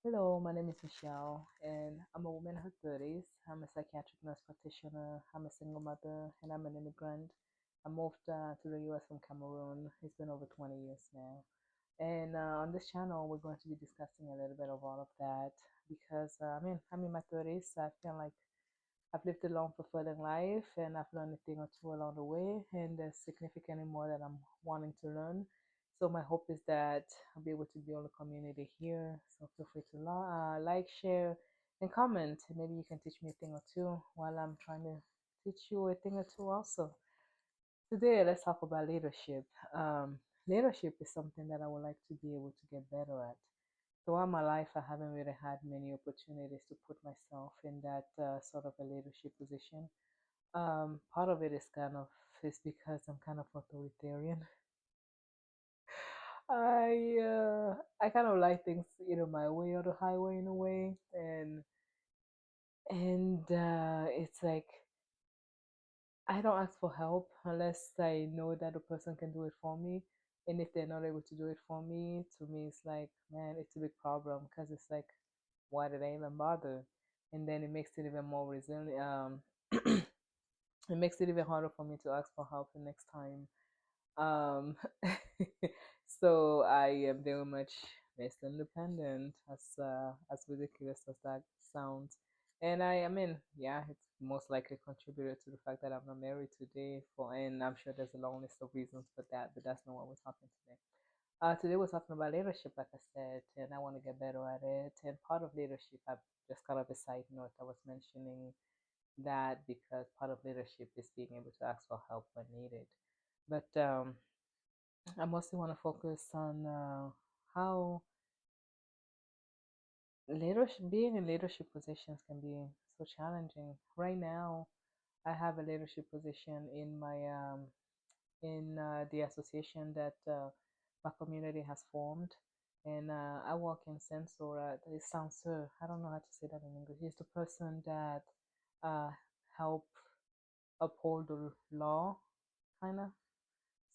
Hello, my name is Michelle, and I'm a woman in her 30s. I'm a psychiatric nurse practitioner. I'm a single mother, and I'm an immigrant. I moved to the US from Cameroon. It's been over 20 years now. And on this channel, we're going to be discussing a little bit of all of that because I'm in my 30s. So I feel like I've lived a long, fulfilling life, and I've learned a thing or two along the way, and there's significantly more that I'm wanting to learn. So my hope is that I'll be able to build a community here. So feel free to like, share, and comment. Maybe you can teach me a thing or two while I'm trying to teach you a thing or two also. Today, let's talk about leadership. Um, Leadership is something that I would like to be able to get better at. Throughout my life, I haven't really had many opportunities to put myself in that sort of a leadership position. Part of it is because I'm kind of authoritarian. I kind of like things either my way or the highway in a way, and it's like I don't ask for help unless I know that the person can do it for me. And if they're not able to do it for me, to me, it's like, man, it's a big problem because it's like, why did I even bother? And then it makes it even more resilient. It makes it even harder for me to ask for help the next time. Um, so I am very much based independent, as ridiculous as that sounds. And I mean, yeah, it's most likely contributed to the fact that I'm not married today. And I'm sure there's a long list of reasons for that, but that's not what we're talking today. Today we're talking about leadership, like I said, and I want to get better at it. And part of leadership, I just kind of a side note, I was mentioning that because part of leadership is being able to ask for help when needed. But I mostly want to focus on how being in leadership positions can be so challenging. Right now, I have a leadership position in the association that my community has formed, and I work in Sensora. It sounds so I don't know how to say that in English. It's the person that uh, help uphold the law, kind of.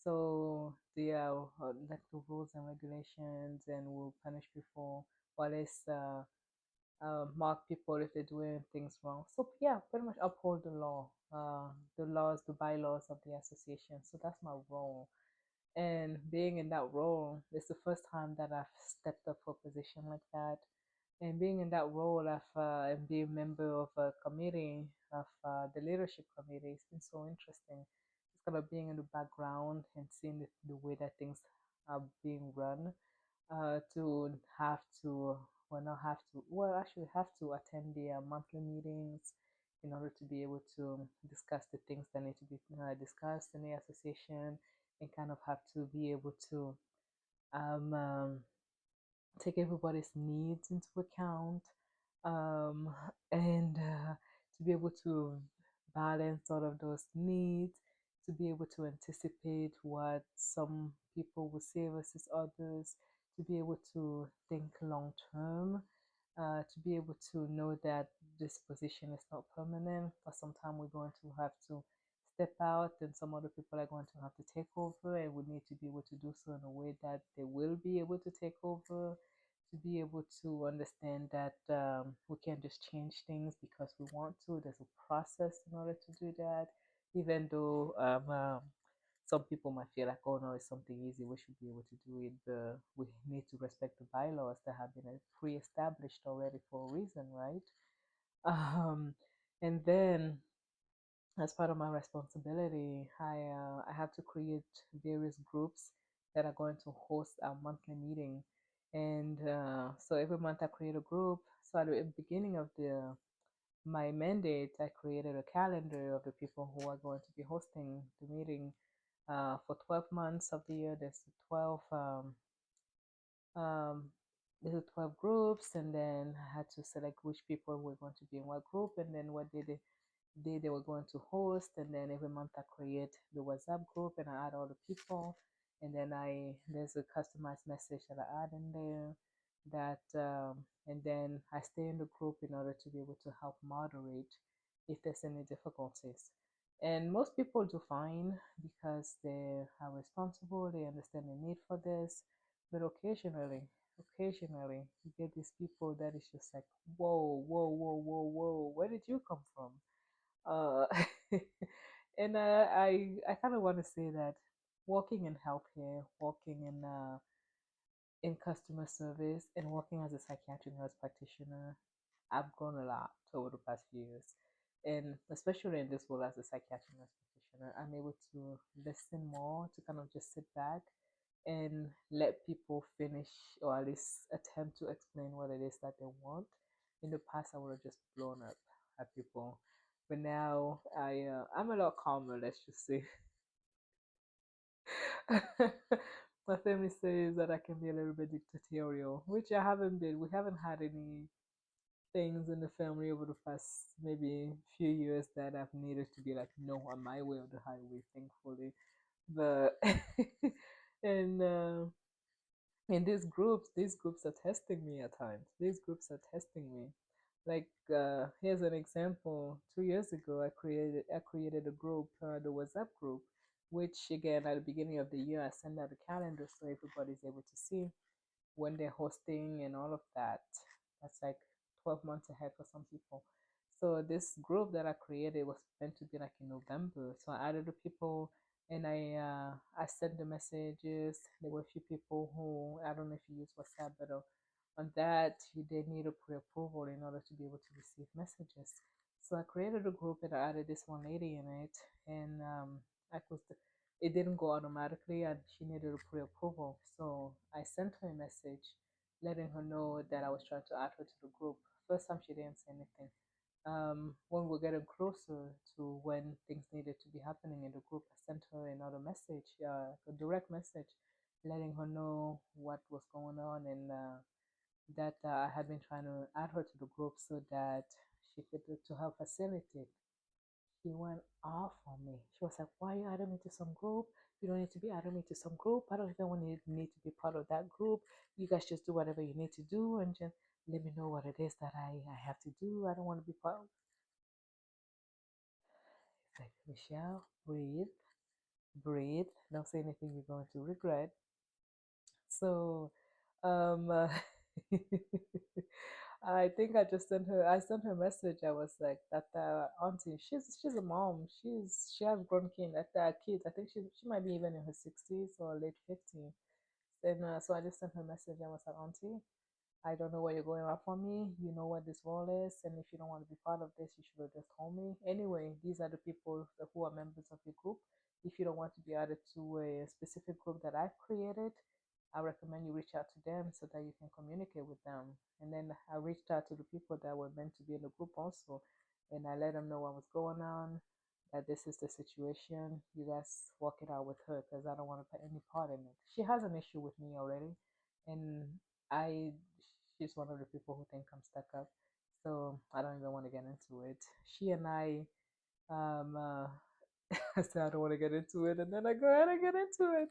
So they are like the rules and regulations and will punish people while it's mark people if they're doing things wrong. So yeah, pretty much uphold the laws, the bylaws of the association. So that's my role. And being in that role, it's the first time that I've stepped up for a position like that. And being in that role of and being a member of a committee of the leadership committee, it's been so interesting. It's kind of being in the background and seeing the way that things are being run. To have to, well, not have to, well, actually have to attend the monthly meetings in order to be able to discuss the things that need to be discussed in the association, and kind of have to be able to um, um, take everybody's needs into account, um, and to be able to balance all of those needs, to be able to anticipate what some people will say versus others, to be able to think long term, to be able to know that this position is not permanent, but sometime we're going to have to step out and some other people are going to have to take over, and we need to be able to do so in a way that they will be able to take over, to be able to understand that we can't just change things because we want to. There's a process in order to do that, even though some people might feel like, oh no, it's something easy, we should be able to do it. We need to respect the bylaws that have been pre-established already for a reason, right? Um, and then as part of my responsibility, I have to create various groups that are going to host our monthly meeting. And so every month I create a group. So at the beginning of the my mandate, I created a calendar of the people who are going to be hosting the meeting for 12 months of the year. Um, there's 12 groups, and then I had to select which people were going to be in what group, and then what day they were going to host. And then every month I create the WhatsApp group and I add all the people, and then I there's a customized message that I add in there, that and then I stay in the group in order to be able to help moderate if there's any difficulties. And most people do fine because they are responsible, they understand the need for this. But occasionally, occasionally you get these people that is just like, whoa, whoa, whoa, whoa, whoa, where did you come from? Uh, and I kind of want to say that working in healthcare, working in customer service, and working as a psychiatric nurse practitioner, I've grown a lot over the past few years. And especially in this role as a psychiatric nurse practitioner, I'm able to listen more, to kind of just sit back and let people finish or at least attempt to explain what it is that they want. In the past, I would have just blown up at people, but now I'm a lot calmer. Let's just say. My family says that I can be a little bit dictatorial, which I haven't been. We haven't had any things in the family over the past maybe few years that I've needed to be like, no, on my way or the highway, thankfully. But and in these groups are testing me at times. These groups are testing me. Like here's an example. 2 years ago, I created a group, the WhatsApp group, which again at the beginning of the year I send out a calendar so everybody's able to see when they're hosting and all of that. That's like 12 months ahead for some people. So this group that I created was meant to be like in November. So I added the people and I sent the messages. There were a few people who I don't know if you use WhatsApp, but on that they need a pre-approval in order to be able to receive messages. So I created a group and I added this one lady in it, and I was it didn't go automatically and she needed a pre-approval. So I sent her a message letting her know that I was trying to add her to the group. First time she didn't say anything. When we're getting closer to when things needed to be happening in the group, I sent her another message, a direct message, letting her know what was going on and that I had been trying to add her to the group so that she could to help facilitate. She went off on me. She was like, "Why are you adding me to some group? You don't need to be adding me to some group. I don't even want to need to be part of that group. You guys just do whatever you need to do and just let me know what it is that I have to do. I don't want to be part of." It's like, Michelle, breathe, breathe. Don't say anything you're going to regret. So, um, I think I just sent her. I sent her a message. I was like, "That auntie, she's a mom. She has grown kids. I think she might be even in her 60s or late 50s." And so I just sent her a message. I was like, "Auntie, I don't know where you're going out for me. You know what this role is, and if you don't want to be part of this, you should have just told me." Anyway, these are the people who are members of the group. If you don't want to be added to a specific group that I've created, I recommend you reach out to them so that you can communicate with them. And then I reached out to the people that were meant to be in the group also, and I let them know what was going on, that this is the situation. You guys work it out with her because I don't want to play any part in it. She has an issue with me already, and I she's one of the people who think I'm stuck up. So I don't even want to get into it. She and I I said I don't want to get into it, and then I go ahead and get into it.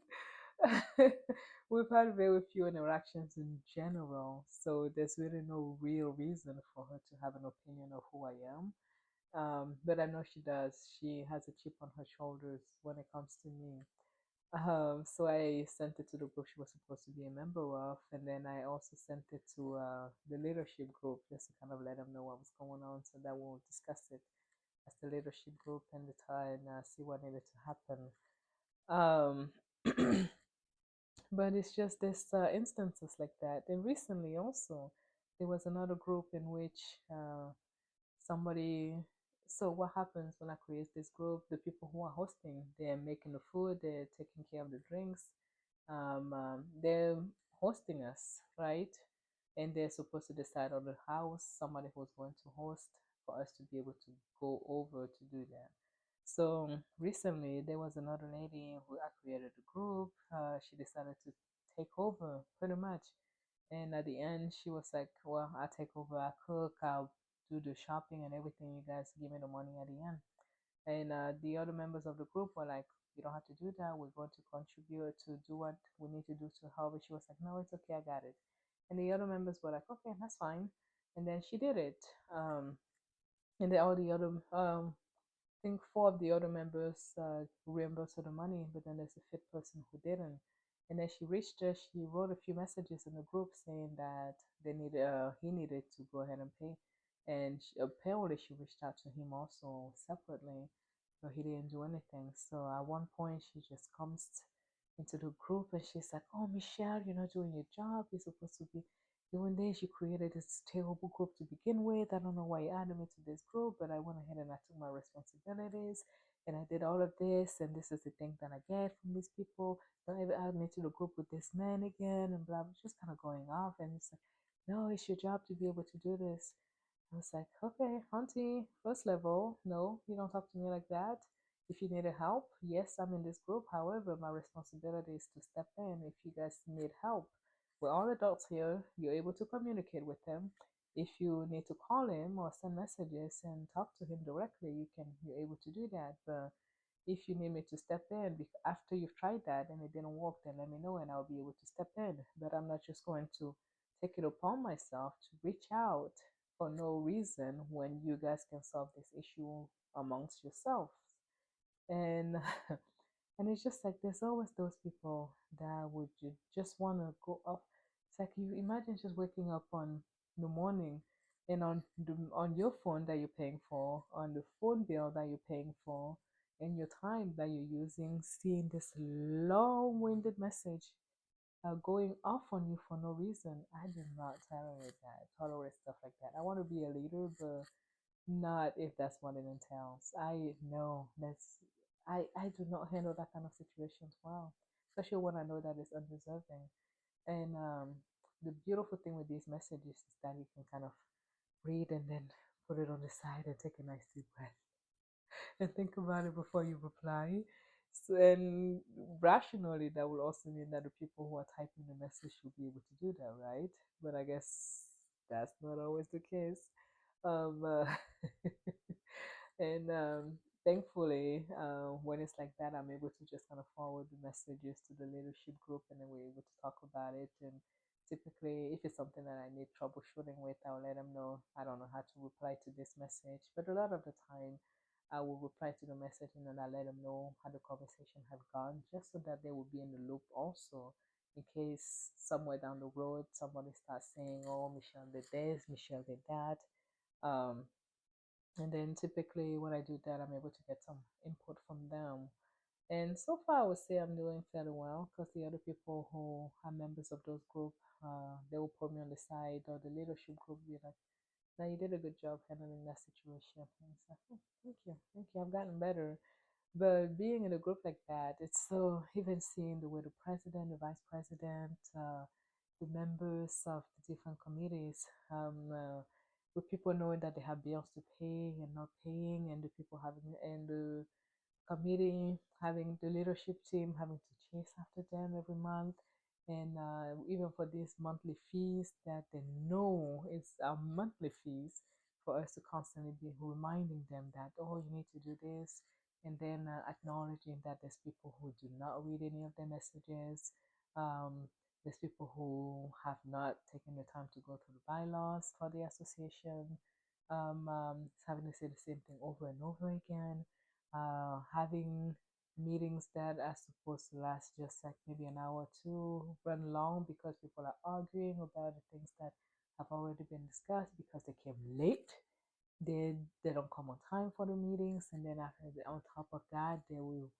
We've had very few interactions in general, so there's really no real reason for her to have an opinion of who I am. But I know she does. She has a chip on her shoulders when it comes to me. So I sent it to the group she was supposed to be a member of, and then I also sent it to the leadership group just to kind of let them know what was going on, so that we'll discuss it as the leadership group and the time see what needed to happen. But it's just this instances like that. And recently also, there was another group in which somebody. So what happens when I create this group? The people who are hosting, they're making the food, they're taking care of the drinks, they're hosting us, right? And they're supposed to decide on the house, somebody who's going to host for us to be able to go over to do that. So recently, there was another lady who I created a group. She decided to take over pretty much. And at the end, she was like, "Well, I take over, I cook, I'll do the shopping and everything. You guys give me the money at the end." And the other members of the group were like, "You don't have to do that. We're going to contribute to do what we need to do to help." But she was like, "No, it's okay. I got it." And the other members were like, "Okay, that's fine." And then she did it. And then all the other, I think four of the other members reimbursed her the money, but then there's a fifth person who didn't. And then she reached her, she wrote a few messages in the group saying that he needed to go ahead and pay. And apparently she reached out to him also separately, but he didn't do anything. So at one point, she just comes into the group and she's like, "Oh, Michelle, you're not doing your job. You're supposed to be doing this. You created this terrible group to begin with. I don't know why you added me to this group, but I went ahead and I took my responsibilities and I did all of this. And this is the thing that I get from these people. Don't ever add me to the group with this man again," and blah, blah, just kind of going off. And it's like, "No, it's your job to be able to do this." I was like, "Okay, auntie, first level, no, you don't talk to me like that. If you need help, yes, I'm in this group. However, my responsibility is to step in if you guys need help. We're all adults here. You're able to communicate with him. If you need to call him or send messages and talk to him directly, you're able to do that. But if you need me to step in after you've tried that and it didn't work, then let me know and I'll be able to step in. But I'm not just going to take it upon myself to reach out for no reason when you guys can solve this issue amongst yourselves." And and it's just like there's always those people that would just want to go up. It's like you imagine just waking up on the morning and on your phone that you're paying for, on the phone bill that you're paying for, and your time that you're using, seeing this long-winded message going off on you for no reason. I do not tolerate that. Tolerate stuff like that. I want to be a leader, but not if that's what it entails. I know that's I do not handle that kind of situations well, especially when I know that it's undeserving. And the beautiful thing with these messages is that you can kind of read and then put it on the side and take a nice deep breath and think about it before you reply. So, and rationally, that will also mean that the people who are typing the message should be able to do that, right? But I guess that's not always the case. Um, uh, and thankfully, when it's like that, I'm able to just kind of forward the messages to the leadership group, and then we're able to talk about it. And typically, if it's something that I need troubleshooting with, I'll let them know. I don't know how to reply to this message, but a lot of the time, I will reply to the message and then I let them know how the conversation have gone, just so that they will be in the loop also. In case somewhere down the road somebody starts saying, "Oh, Michelle did this, Michelle did that," um, and then typically when I do that, I'm able to get some input from them. And so far, I would say I'm doing fairly well because the other people who are members of those groups, they will put me on the side, or the leadership group will be like, "No, you did a good job handling that situation." And it's like, "Oh, thank you, I've gotten better." But being in a group like that, it's so, even seeing the way the president, the vice president, the members of the different committees, with people knowing that they have bills to pay and not paying, and the people having, and the committee having the leadership team having to chase after them every month, and even for these monthly fees that they know it's our monthly fees, for us to constantly be reminding them that, "Oh, you need to do this," and then acknowledging that there's people who do not read any of their messages. There's people who have not taken the time to go through the bylaws for the association. Having to say the same thing over and over again, having meetings that are supposed to last just like maybe an hour or two run long because people are arguing about the things that have already been discussed because they came late. They don't come on time for the meetings, and then on top of that, they will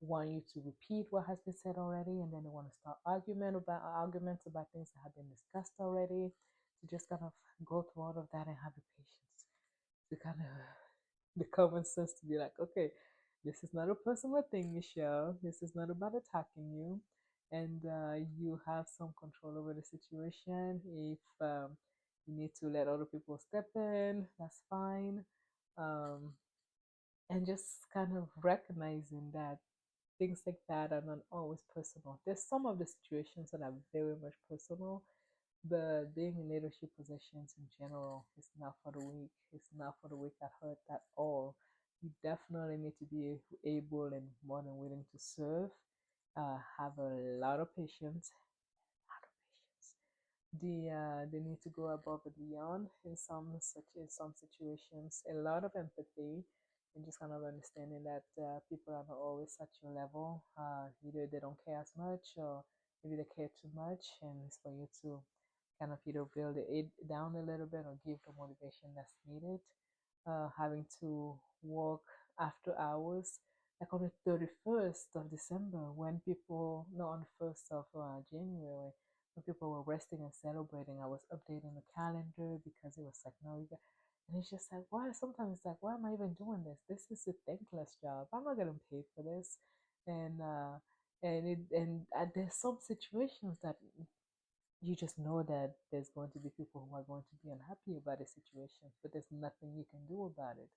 want you to repeat what has been said already, and then they want to start arguments about things that have been discussed already. To just kind of go through all of that and have the patience to kind of the common sense to be like, "Okay, this is not a personal thing, Michelle. This is not about attacking you, and you have some control over the situation. If you need to let other people step in, that's fine." Um, and just kind of recognizing that things like that are not always personal. There's some of the situations that are very much personal, but being in leadership positions in general is not for the weak. It's not for the weak at heart at all. You definitely need to be able and more than willing to serve. Have a lot of patience. Lot of patience. They need to go above and beyond in some situations. A lot of empathy and just kind of understanding that people are not always at your level. Either they don't care as much, or maybe they care too much, and it's for you to kind of either build it down a little bit or give the motivation that's needed. Having to work after hours, like on the 31st of December, when people, no, on the 1st of January, when people were resting and celebrating, I was updating the calendar because it was like, no, you got, and it's just like, why? Sometimes it's like, why am I even doing this? This is a thankless job. I'm not getting paid for this, and there's some situations that you just know that there's going to be people who are going to be unhappy about the situation, but there's nothing you can do about it.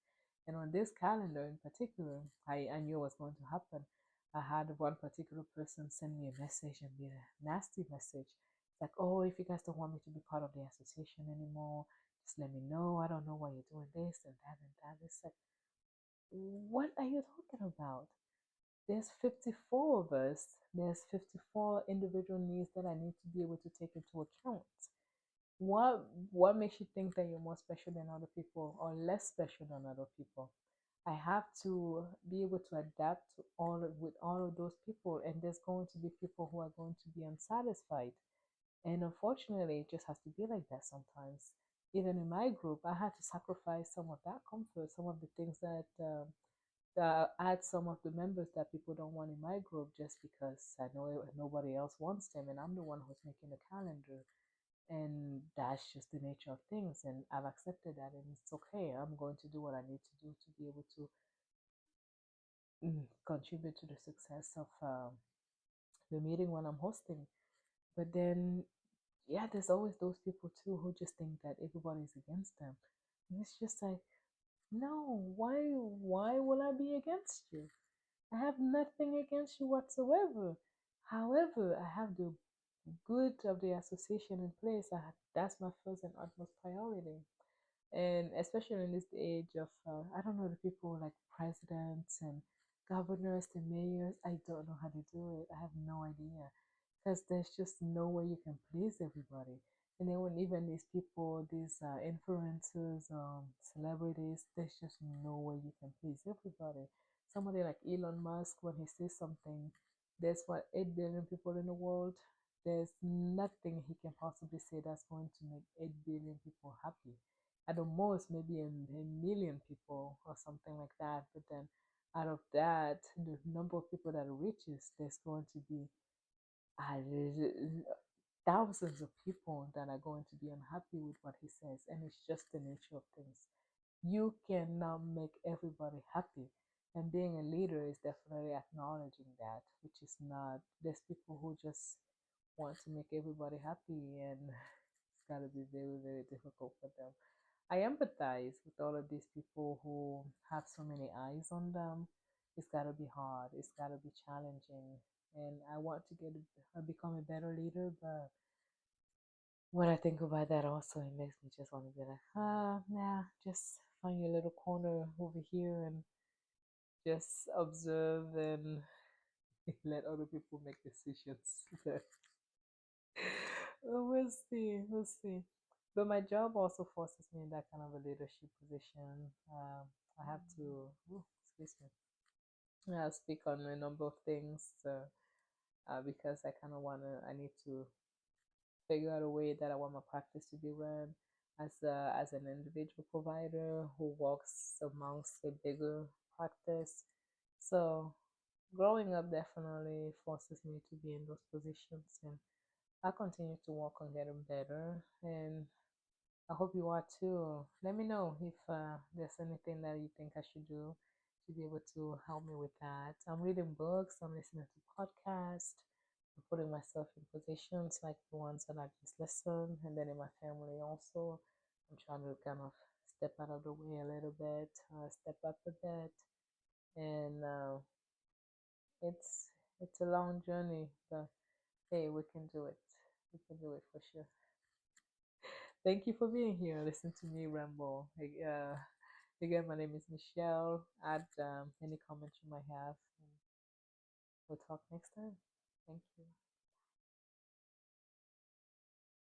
And on this calendar in particular, I knew what was going to happen. I had one particular person send me a message and be a nasty message. It's like, oh, if you guys don't want me to be part of the association anymore, just let me know. I don't know why you're doing this and that and that. It's like, what are you talking about? There's 54 of us. There's 54 individual needs that I need to be able to take into account. What makes you think that you're more special than other people or less special than other people? I have to be able to adapt to with all of those people, and there's going to be people who are going to be unsatisfied. And unfortunately, it just has to be like that sometimes. Even in my group, I had to sacrifice some of that comfort, some of the things that add some of the members that people don't want in my group just because I know nobody else wants them and I'm the one who's making the calendar. And that's just the nature of things. And I've accepted that and it's okay. I'm going to do what I need to do to be able to contribute to the success of the meeting when I'm hosting. But then, yeah, there's always those people too who just think that everybody's against them. And it's just like, no, why will I be against you? I have nothing against you whatsoever. However, I have the good of the association in place. That's my first and utmost priority. And especially in this age of, I don't know, the people like presidents and governors and mayors, I don't know how to do it. I have no idea. Because there's just no way you can please everybody. And then when even these people, these influencers, celebrities, there's just no way you can please everybody. Somebody like Elon Musk, when he says something, there's what 8 billion people in the world. There's nothing he can possibly say that's going to make 8 billion people happy. At the most, maybe a million people or something like that. But then out of that, the number of people that reaches, there's going to be thousands of people that are going to be unhappy with what he says. And it's just the nature of things. You cannot make everybody happy. And being a leader is definitely acknowledging that, which is not, there's people who just want to make everybody happy, and it's got to be very, very difficult for them. I empathize with all of these people who have so many eyes on them. It's got to be hard. It's got to be challenging. And I want to become a better leader, but when I think about that, also it makes me just want to be like, nah, just find your little corner over here and just observe and let other people make decisions. We'll see, we'll see. But my job also forces me in that kind of a leadership position. I have to, excuse me, speak on a number of things because I kind of I need to figure out a way that I want my practice to be run as an individual provider who works amongst a bigger practice. So growing up definitely forces me to be in those positions, and I continue to work on getting better. And I hope you are too. Let me know if there's anything that you think I should do to be able to help me with that. I'm reading books, I'm listening to podcasts, I'm putting myself in positions like the ones that I just listened, and then in my family also. I'm trying to kind of step out of the way a little bit, step up a bit, and it's it's a long journey, but hey, we can do it. We can do it for sure. Thank you for being here. Listen to me ramble. Again, my name is Michelle. Add any comments you might have. And we'll talk next time. Thank you.